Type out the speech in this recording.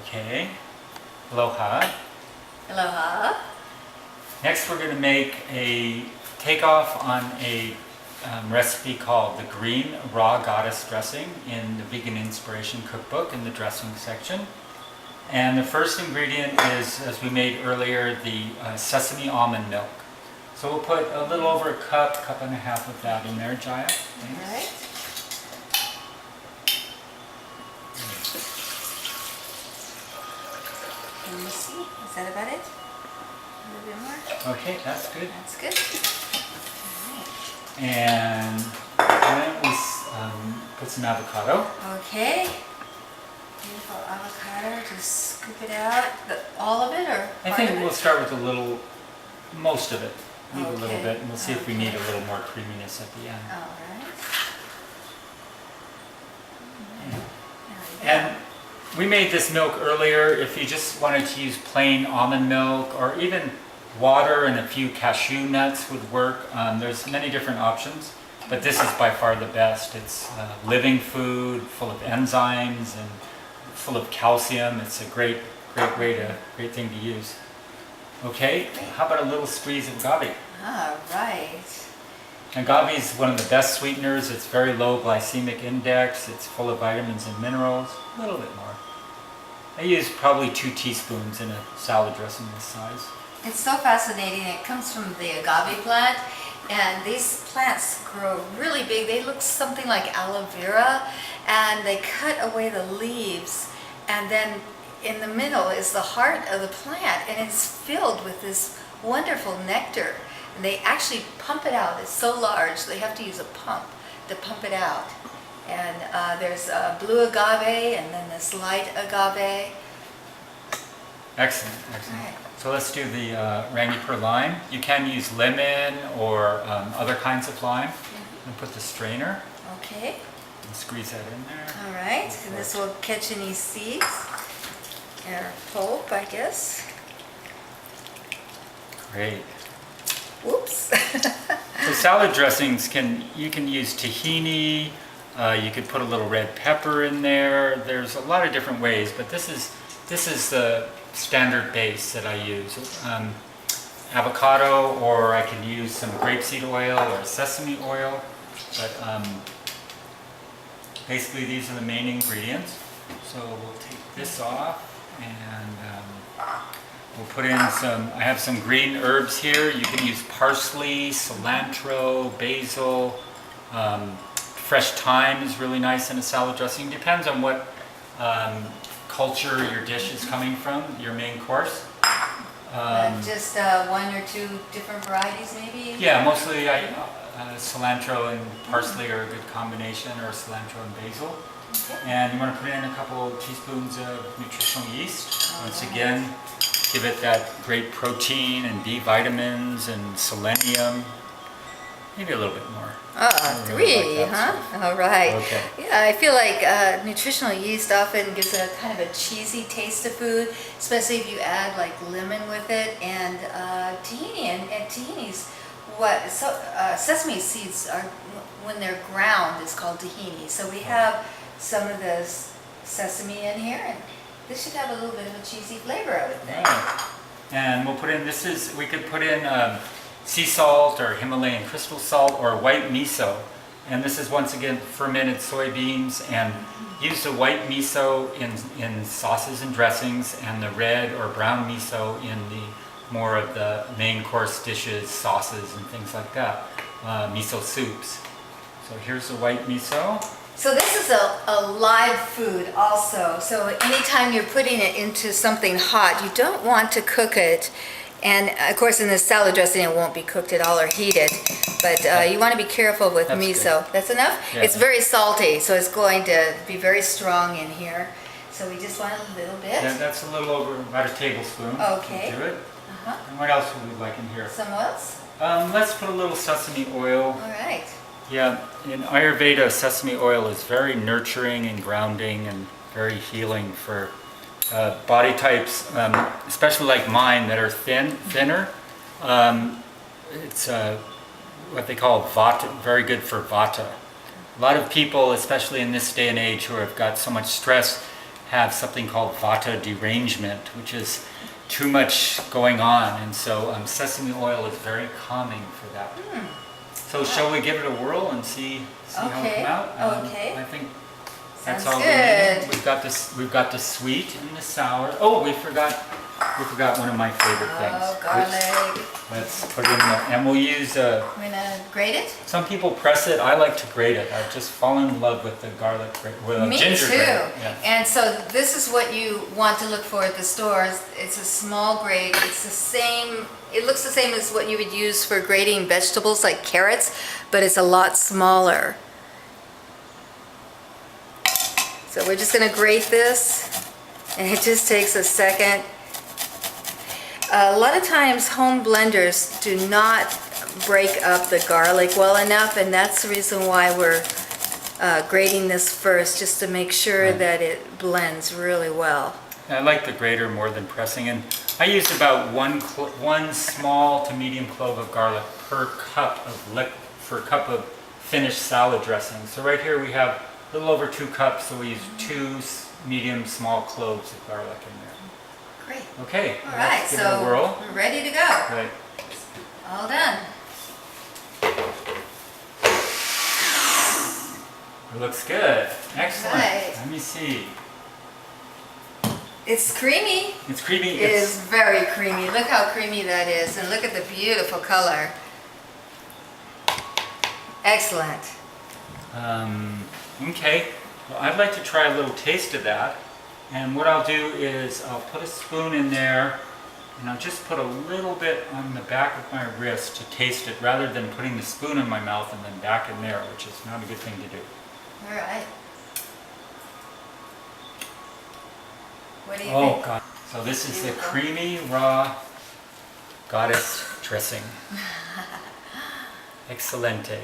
Okay. Aloha. Aloha. Next we're going to make a takeoff on a recipe called the Green Raw Goddess Dressing in the Vegan Inspiration Cookbook in the dressing section. And the first ingredient is, as we made earlier, the sesame almond milk. So we'll put a little over a cup and a half of that in there, Jaya. Thanks. All right. Let me see. Is that about it? A little bit more? Okay, that's good. That's good. And then we put some avocado. Okay. Beautiful avocado. Just scoop it out. All of it or I part think of we'll it? start with most of it. Leave a little Okay. bit, and we'll see if we need a little more creaminess at the end. All right. And we made this milk earlier. If you just wanted to use plain almond milk or even water and a few cashew nuts would work. There's many different options, but this is by far the best. It's living food, full of enzymes and full of calcium. It's a great thing to use. Okay, how about a little squeeze of agave? All right. Agave is one of the best sweeteners. It's very low glycemic index. It's full of vitamins and minerals. A little bit more. I use probably 2 teaspoons in a salad dressing this size. It's so fascinating. It comes from the agave plant, and these plants grow really big. They look something like aloe vera, and they cut away the leaves, and then in the middle is the heart of the plant, and it's filled with this wonderful nectar. And they actually pump it out. It's so large, they have to use a pump to pump it out. And there's blue agave, and then this light agave. Excellent. Right. So let's do the Rangi per lime. You can use lemon or other kinds of lime. And put the strainer Okay. and squeeze that in there. All right. And this will catch any seeds or pulp, I guess. Great. Whoops. So salad dressings you can use tahini. You could put a little red pepper in there. There's a lot of different ways, but this is the standard base that I use. Avocado, or I can use some grapeseed oil or sesame oil. But basically these are the main ingredients. So we'll take this off and we'll put in I have some green herbs here. You can use parsley, cilantro, basil. Fresh thyme is really nice in a salad dressing. Depends on what culture your dish is coming from, your main course. Just 1 or 2 different varieties, maybe? Yeah, mostly cilantro and parsley are a good combination, or cilantro and basil. Okay. And you want to put in a couple teaspoons of nutritional yeast. Once again, give it that great protein and B vitamins and selenium. Maybe a little bit more. Oh, 3, huh? All right. Okay. Yeah, I feel like nutritional yeast often gives a kind of a cheesy taste to food, especially if you add like lemon with it and tahini. And tahini's sesame seeds are, when they're ground, is called tahini. So we have some of the sesame in here, and this should have a little bit of a cheesy flavor, I would think. Right. And we'll put in, we could put in sea salt or Himalayan crystal salt or white miso. And this is once again fermented soybeans, and use the white miso in sauces and dressings, and the red or brown miso in the more of the main course dishes, sauces and things like that, miso soups. So here's the white miso. So this is a live food also. So anytime you're putting it into something hot, you don't want to cook it. And of course in the salad dressing it won't be cooked at all or heated, but you want to be careful with That's miso. good. That's enough? Yeah. It's very salty, so it's going to be very strong in here. So we just want a little bit. Yeah, that's a little over about a tablespoon. Okay. Do it. Uh-huh. And what else would we like in here? Some else? Let's put a little sesame oil. All right. Yeah, in Ayurveda, sesame oil is very nurturing and grounding and very healing for body types, especially like mine that are thinner. It's what they call vata, very good for vata. A lot of people, especially in this day and age, who have got so much stress, have something called vata derangement, which is too much going on, and so sesame oil is very calming for that. So shall we give it a whirl and see how it come out? Okay. I think that's all Sounds we need. good. We've got the sweet and the sour. Oh, we forgot one of my favorite things. Oh, garlic. Let's put it in there, and we'll use. We're gonna grate it. Some people press it. I like to grate it. I've just fallen in love with the garlic grate, with Me ginger too. grate. Yeah. And so this is what you want to look for at the stores. It's a small grate. It's the same. It looks the same as what you would use for grating vegetables like carrots, but it's a lot smaller. So we're just gonna grate this, and it just takes a second. A lot of times home blenders do not break up the garlic well enough, and that's the reason why we're grating this first, just to make sure that it blends really well. I like the grater more than pressing, and I used about one small to medium clove of garlic per cup of finished salad dressing. So right here we have a little over 2 cups, so we use 2 medium small cloves of garlic in there. Great. Okay, All right, let's give it a so whirl. we're ready to go. Right. All done. It looks good. Excellent. Right. Let me see. It's creamy. It's creamy. It is very creamy. Look how creamy that is, and look at the beautiful color. Excellent. Okay. Well, I'd like to try a little taste of that. And what I'll do is I'll put a spoon in there, and I'll just put a little bit on the back of my wrist to taste it, rather than putting the spoon in my mouth and then back in there, which is not a good thing to do. All right. What do you Oh, think? God. So this is the Beautiful. creamy, raw goddess dressing. Excelente.